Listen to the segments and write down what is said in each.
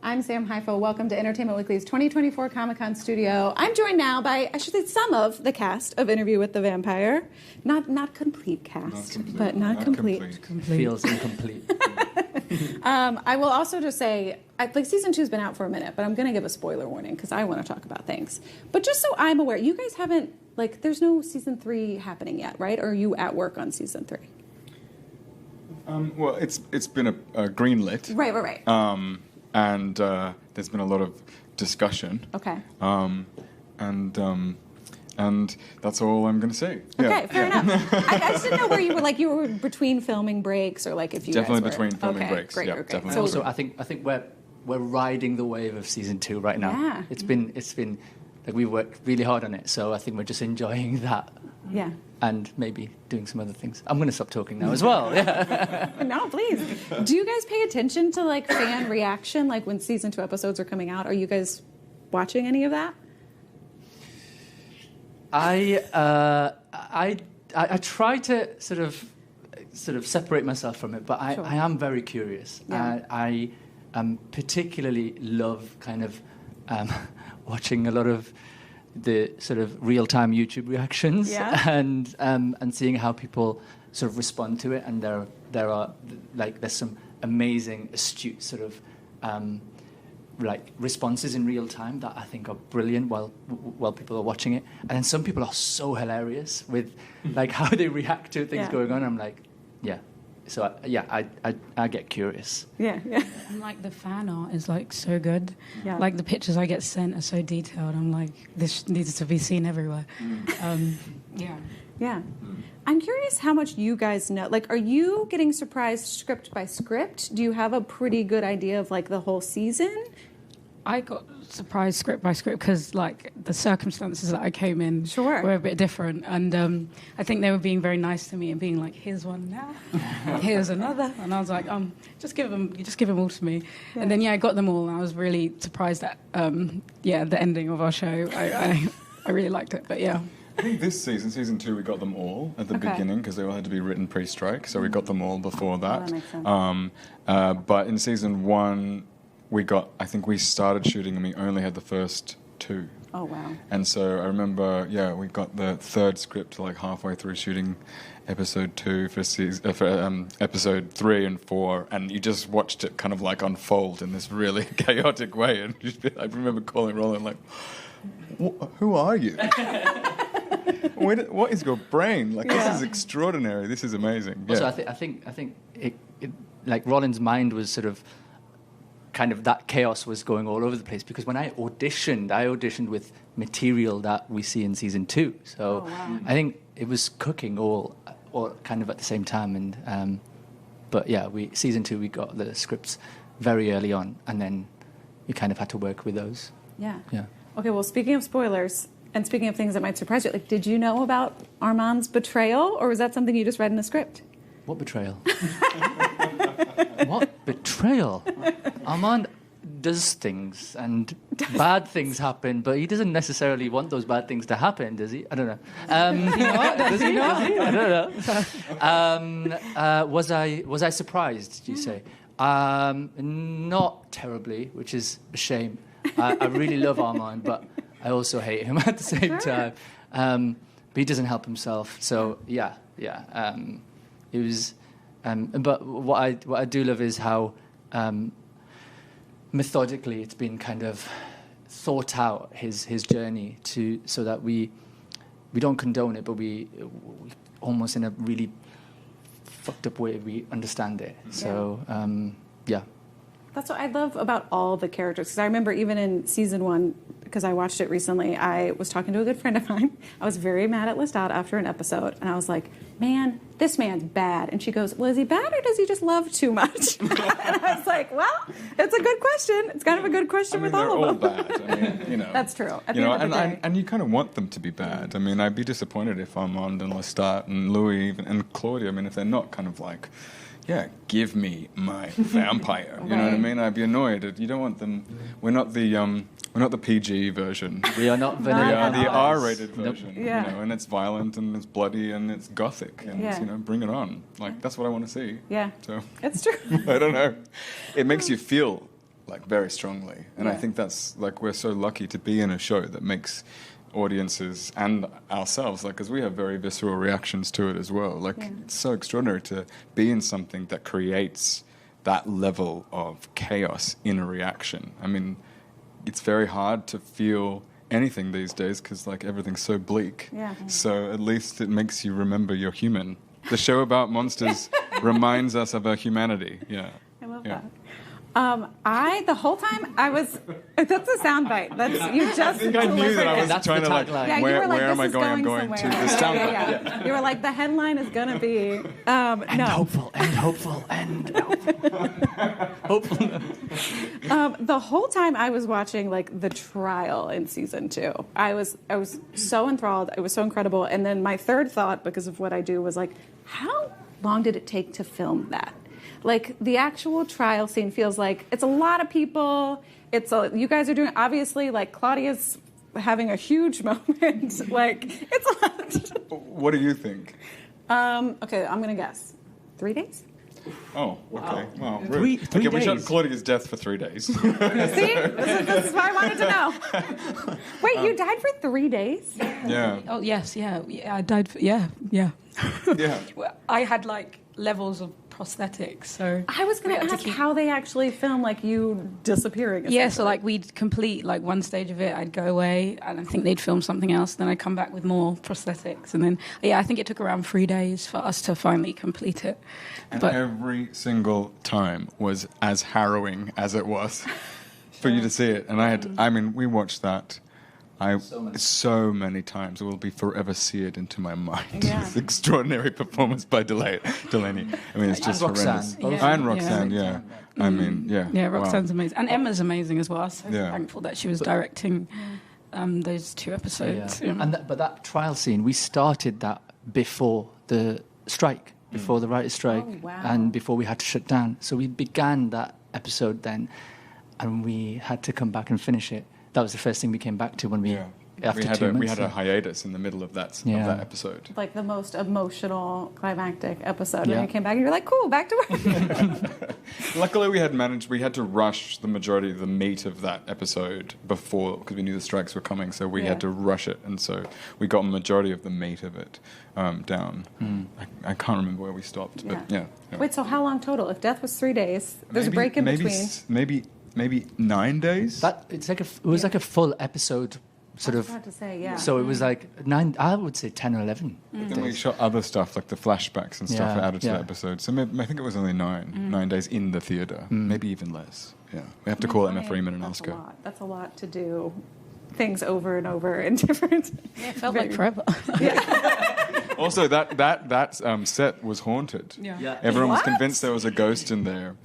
I'm Sam Haifa. Welcome to Entertainment Weekly's 2024 Comic-Con studio. I'm joined now by, I should say, some of the cast of Interview with the Vampire. Not complete cast, but not complete. Feels incomplete. I will also just say, season 2's been out for a minute, but I'm going to give a spoiler warning because I want to talk about things. But just so I'm aware, you guys haven't, there's no season 3 happening yet, right? Or are you at work on season 3? Well, it's been a greenlit. Right. And there's been a lot of discussion. Okay. And that's all I'm going to say. Okay, fair enough. I just didn't know where you were. You were between filming breaks, or if you definitely guys were... between filming breaks. Great, yeah, okay. definitely. So also, I think we're riding the wave of season 2 right now. Yeah. It's been we worked really hard on it, so I think we're just enjoying that. Yeah. And maybe doing some other things. I'm going to stop talking now as well. Yeah. No, please. Do you guys pay attention to fan reaction, when season 2 episodes are coming out? Are you guys watching any of that? I try to sort of separate myself from it, but Sure. I am very curious. Yeah. I particularly love kind of watching a lot of the sort of real-time YouTube reactions, Yeah. and seeing how people sort of respond to it. And there's some amazing, astute sort of responses in real time that I think are brilliant while people are watching it. And then some people are so hilarious with how they react to things going on. I'm like, yeah. So I get curious. Yeah. And the fan art is so good. Yeah. The pictures I get sent are so detailed. I'm like, this needs to be seen everywhere. Yeah. Yeah. I'm curious how much you guys know. Are you getting surprised script by script? Do you have a pretty good idea of the whole season? I got surprised script by script because the circumstances that I came in Sure. were a bit different, and I think they were being very nice to me and being like, here's one now, here's another, and I was like, just give them all to me. Yeah. And then I got them all, and I was really surprised at the ending of our show. I really liked it, but yeah. I think this season 2, we got them all at the beginning because they all had to be written pre-strike, so we got them all before that. That makes sense. But in season 1, I think we started shooting and we only had the first 2. Oh, wow. And so I remember, we got the third script halfway through shooting episode 2 for episode 3 and 4, and you just watched it kind of unfold in this really chaotic way. And I remember calling Roland who are you? What is your brain? This is extraordinary. This is amazing. Also, I think it Roland's mind was sort of kind of that chaos was going all over the place because when I auditioned with material that we see in season 2. So I think it was cooking all kind of at the same time. And but yeah, season 2 we got the scripts very early on, and then we kind of had to work with those. Yeah. Yeah. Okay, well, speaking of spoilers, and speaking of things that might surprise you, did you know about Armand's betrayal, or was that something you just read in the script? What betrayal? What betrayal? Armand does things, and bad things happen, but he doesn't necessarily want those bad things to happen, does he? I don't know. Does he? I don't know. Was I surprised, do you say? Not terribly, which is a shame. I really love Armand, but I also hate him at the same time. But he doesn't help himself. So yeah. It was, but what I do love is how methodically it's been kind of thought out his journey so that we don't condone it, but we almost in a really fucked up way we understand it. So yeah. That's what I love about all the characters. Because I remember even in season 1, because I watched it recently, I was talking to a good friend of mine. I was very mad at Lestat after an episode. And I was like, man, this man's bad. And she goes, well, is he bad or does he just love too much? And I was like, well, it's a good question. It's kind of a good question with all of them. They're all bad. That's true. And you kind of want them to be bad. I'd be disappointed if Armand and Lestat and Louis and Claudia, if they're not kind of give me my vampire. You know what I mean? I'd be annoyed. You don't want them. We're not the PG version. We are not We are the vampires. R-rated version. Nope. Yeah. And it's violent and it's bloody and it's gothic and it's, bring it on. That's what I want to see. Yeah. So It's true. I don't know. It makes you feel like very strongly. And I think that's like we're so lucky to be in a show that makes audiences and ourselves, like, because we have very visceral reactions to it as well. Like, it's so extraordinary to be in something that creates that level of chaos in a reaction. I mean, it's very hard to feel anything these days because, like, everything's so bleak. Yeah. So at least it makes you remember you're human. The show about monsters reminds us of our humanity. Yeah. I love that. The whole time I was, that's a soundbite. That's, you just I think I knew that I was That's trying the to like, tagline. Yeah, you where were like, am I this is going? I'm going somewhere. to the soundbite. Yeah. You were like, the headline is going to be, And no. hopeful, and hopeful, and hopeful. The whole time I was watching like the trial in season 2, I was so enthralled. It was so incredible. And then my third thought, because of what I do, was like, how long did it take to film that? Like, the actual trial scene feels like it's a lot of people. You guys are doing, obviously, like, Claudia's having a huge moment. Like, it's a lot. What do you think? Okay, I'm going to guess. 3 days? Oh, okay. Well, Three okay, we shot days. Claudia's death for 3 days. See? This is what I wanted to know. Wait, you died for 3 days? Yeah. Oh yes, yeah. I died. Yeah. Yeah. Well, I had like levels of prosthetics, so I was going we to had ask keep- how they actually film, like, you disappearing. Yeah, so like we'd complete like one stage of it, I'd go away, and I think they'd film something else. Then I'd come back with more prosthetics, and then I think it took around 3 days for us to finally complete it. And But every single time was as harrowing as it was for you to see it. And I mean, we watched that so many times. It will be forever seared into my mind. Yeah. This extraordinary performance by Delainey. I mean, it's just Roxanne. horrendous. Yeah. And Roxanne, yeah. I mean, yeah. yeah, wow. Roxanne's amazing, and Emma's amazing as well. I'm so Yeah. thankful that she was directing those 2 episodes. Yeah. But that trial scene, we started that before the strike, before the writer's strike, Oh, wow. and before we had to shut down. So we began that episode then, and we had to come back and finish it. That was the first thing we came back to when we, after we had 2 months. we had a hiatus in the middle of that episode. Like the most emotional, climactic episode. Yeah. And you came back and you're like, cool, back to work. Luckily, we had to rush the majority of the meat of that episode before, because we knew the strikes were coming, so we had to rush it, and so we got a majority of the meat of it down. I can't remember where we stopped, but yeah. Wait, so how long total? If death was 3 days, there's a break in between. Maybe 9 days. It was like a full episode, sort I of. was about to say, yeah. So it was like 9. I would say 10 or 11. Then we shot other stuff, like the flashbacks and stuff Yeah, added to yeah. the episode. So I think it was only 9 days in the theatre, maybe even less. Yeah, we have to call Emma Freeman and ask her. That's a lot to do. Things over and over in different. Yeah, it felt like forever. Also, that set was haunted. Yeah. Everyone was What? convinced there was a ghost in there.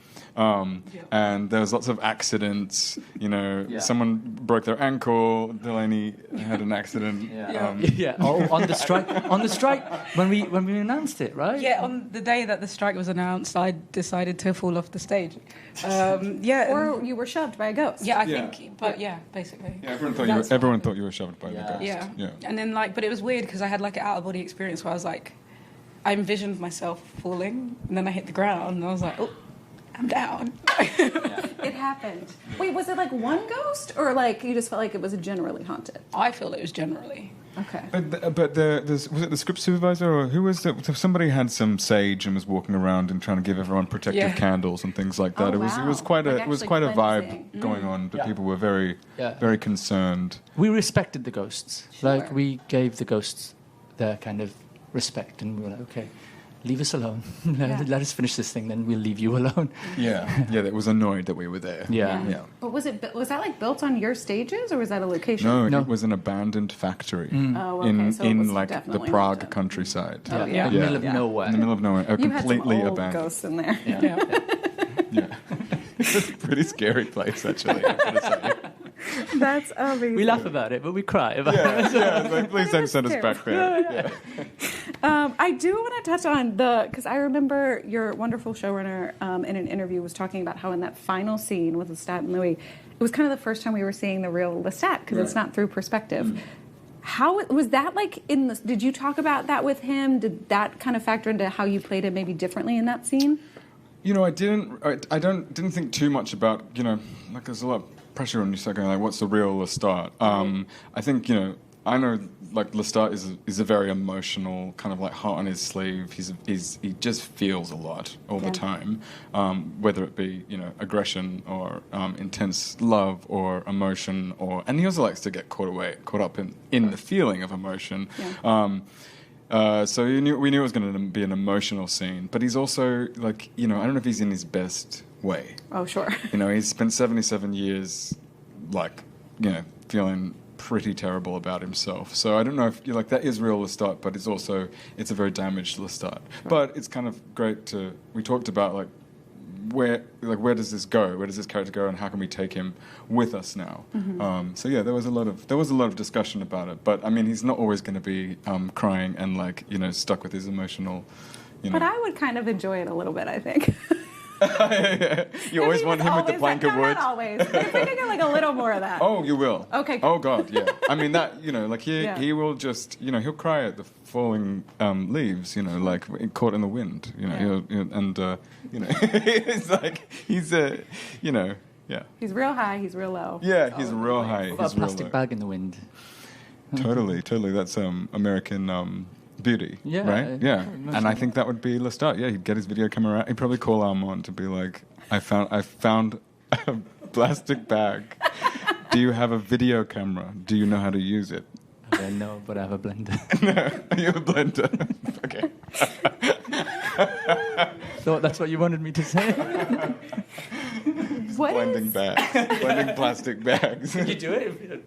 And there was lots of accidents. You know, someone broke their ankle. Delaney had an accident. On the strike. On the strike when we announced it, right? Yeah, on the day that the strike was announced, I decided to fall off the stage. Or you were shoved by a ghost. Yeah, I think, but yeah, basically. Yeah, That's everyone thought you were shoved by the ghost. Yeah. And then but it was weird because I had like an out of body experience where I was like, I envisioned myself falling, and then I hit the ground, and I was like, oh, I'm down. It happened. Wait, was it like one ghost, or like you just felt like it was generally haunted? I feel it was generally. Okay. But was it the script supervisor or who was it? Somebody had some sage and was walking around and trying to give everyone protective candles and things like that. Oh, It was wow. quite Like a actually vibe cleansing. going on. But people were very concerned. We respected the ghosts. Sure. Like, we gave the ghosts their kind of respect, and we were like, okay, leave us alone. Let us finish this thing, then we'll leave you alone. Yeah, it was annoyed that we were there. Yeah. But was that like built on your stages, or was that a location? No, it was an abandoned factory Oh, okay. So it was in like the definitely Prague haunted. countryside. Oh, In the middle of nowhere. In the middle of nowhere, You had some completely old abandoned. ghosts in there. Yeah. It's a pretty scary place, actually. I gotta say. That's amazing. We laugh about it, but we cry about it. It's like, please don't send us back there. I do want to touch on because I remember your wonderful showrunner in an interview was talking about how in that final scene with Lestat and Louis, it was kind of the first time we were seeing the real Lestat because it's not through perspective. How was that like in the? Did you talk about that with him? Did that kind of factor into how you played it maybe differently in that scene? I didn't think too much about, like there's a lot of pressure on you, so going like, what's the real Lestat? I think, I know like Lestat is a very emotional, kind of like heart on his sleeve. He just feels a lot all the time, whether it be, aggression or intense love or emotion, and he also likes to get caught up in the feeling of emotion. So we knew it was going to be an emotional scene, but he's also like, I don't know if he's in his best way. Oh, sure. He's spent 77 years, like, feeling pretty terrible about himself. So I don't know if that is real Lestat, but it's a very damaged Lestat. Sure. But it's kind of great we talked about like where does this go? Where does this character go, and how can we take him with us now? So yeah, there was a lot of discussion about it. But I mean, he's not always going to be crying and like stuck with his emotional. But I would kind of enjoy it a little bit, I think. You always want him with the plank of wood. Not always. But if we could get like a little more of that. Oh, you will. Okay. Oh God, yeah. I mean that, like he will just, he'll cry at the falling leaves, like caught in the wind, it's like he's yeah. He's real high. He's real low. Yeah, he's real high. What about he's a plastic real low. bag in the wind? Totally. That's American. Beauty, yeah, right? Yeah, and I think that would be Lestat. Yeah, he'd get his video camera out. He'd probably call Armand to be like, "I found a plastic bag. Do you have a video camera? Do you know how to use it?" No, but I have a blender. No, you have a blender. Okay. Thought that's what you wanted me to say. Blending plastic bags. Did you do it?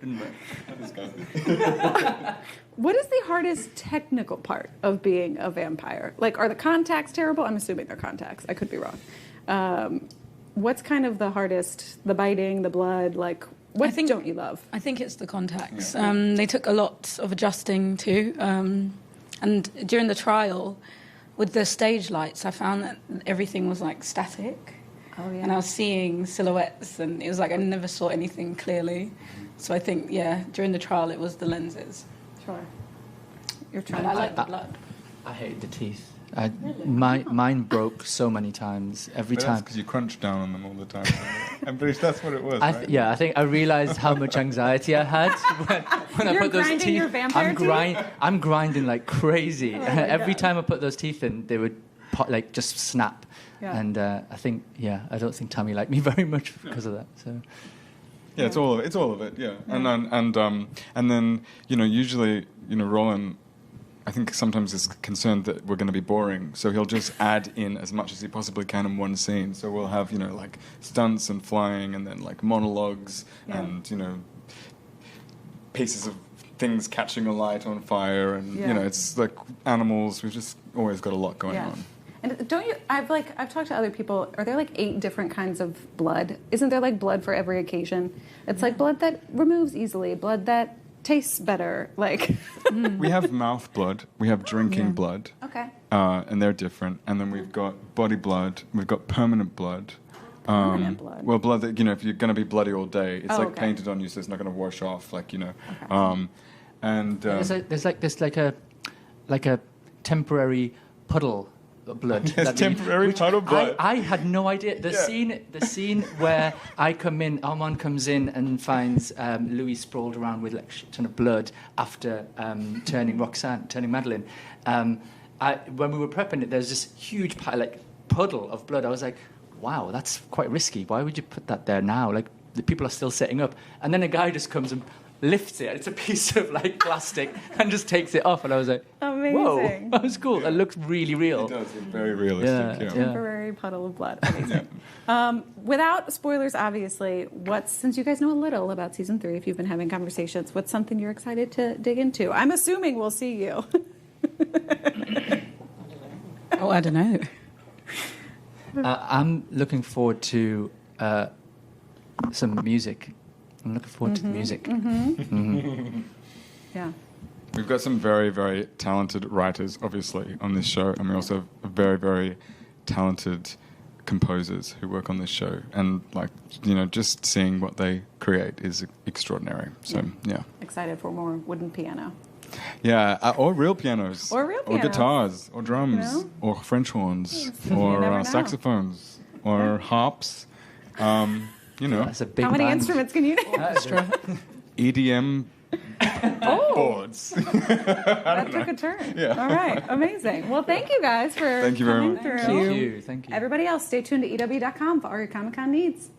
What is the hardest technical part of being a vampire? Like, are the contacts terrible? I'm assuming they're contacts. I could be wrong. What's kind of the hardest? The biting, the blood, like, what don't you love? I think it's the contacts. They took a lot of adjusting to. And during the trial, with the stage lights, I found that everything was like static. Oh, yeah. And I was seeing silhouettes, and it was like I never saw anything clearly. So I think, during the trial, it was the lenses. Sure. You're trying But to I like the blood. I hate the teeth. Mine broke so many times. Every But time. that's because you crunch down on them all the time. I'm pretty sure that's what it was. I think I realized how much anxiety I had when I You're put those grinding teeth. your vampire teeth? I'm grinding like crazy. Oh my Every God. time I put those teeth in, they would just snap. Yeah. And I don't think Tammy liked me very much because of that. So. Yeah, it's all of it. Yeah, and then usually Roland, I think sometimes is concerned that we're going to be boring, so he'll just add in as much as he possibly can in one scene. So we'll have like stunts and flying, and then like monologues and pieces of things catching a light on fire, and it's like animals. We've just always got a lot going on. And don't you? I've talked to other people. Are there like 8 different kinds of blood? Isn't there like blood for every occasion? It's like blood that removes easily, blood that tastes better. Like we have mouth blood, we have drinking blood. Okay. And they're different. And then we've got body blood. We've got permanent blood. Permanent blood. Well, blood that if you're going to be bloody all day, it's okay. painted on you, so it's not going to wash off. Like Okay. There's like a temporary puddle of blood. There's temporary puddle blood. I had no idea. The scene where Armand comes in and finds Louis sprawled around with like a ton of blood after turning Madeline. When we were prepping it, there's this huge puddle of blood. I was like, wow, that's quite risky. Why would you put that there now? Like the people are still setting up, and then a guy just comes and lifts it. It's a piece of plastic and just takes it off. And I was like, amazing. Whoa, that was cool. It looks really real. It does look very realistic. Yeah. Temporary puddle of blood. Amazing. Without spoilers, obviously, since you guys know a little about season 3, if you've been having conversations, what's something you're excited to dig into? I'm assuming we'll see you. Oh, I don't know. I'm looking forward to some music. I'm looking forward to the music. Yeah. We've got some very, very talented writers, obviously, on this show, and we also have very, very talented composers who work on this show. And, just seeing what they create is extraordinary. So, yeah. Excited for more wooden piano. Yeah, or real pianos. Or real Or pianos. guitars, or drums, You know? or French horns, never or know. saxophones, or harps. You know, That's a big How many band. instruments can you name? That's true. EDM boards. That took a turn. Yeah. All right. Amazing. Well, thank you guys for Thank you very coming much. through. Thank you. Thank you. Everybody else, stay tuned to EW.com for all your Comic-Con needs.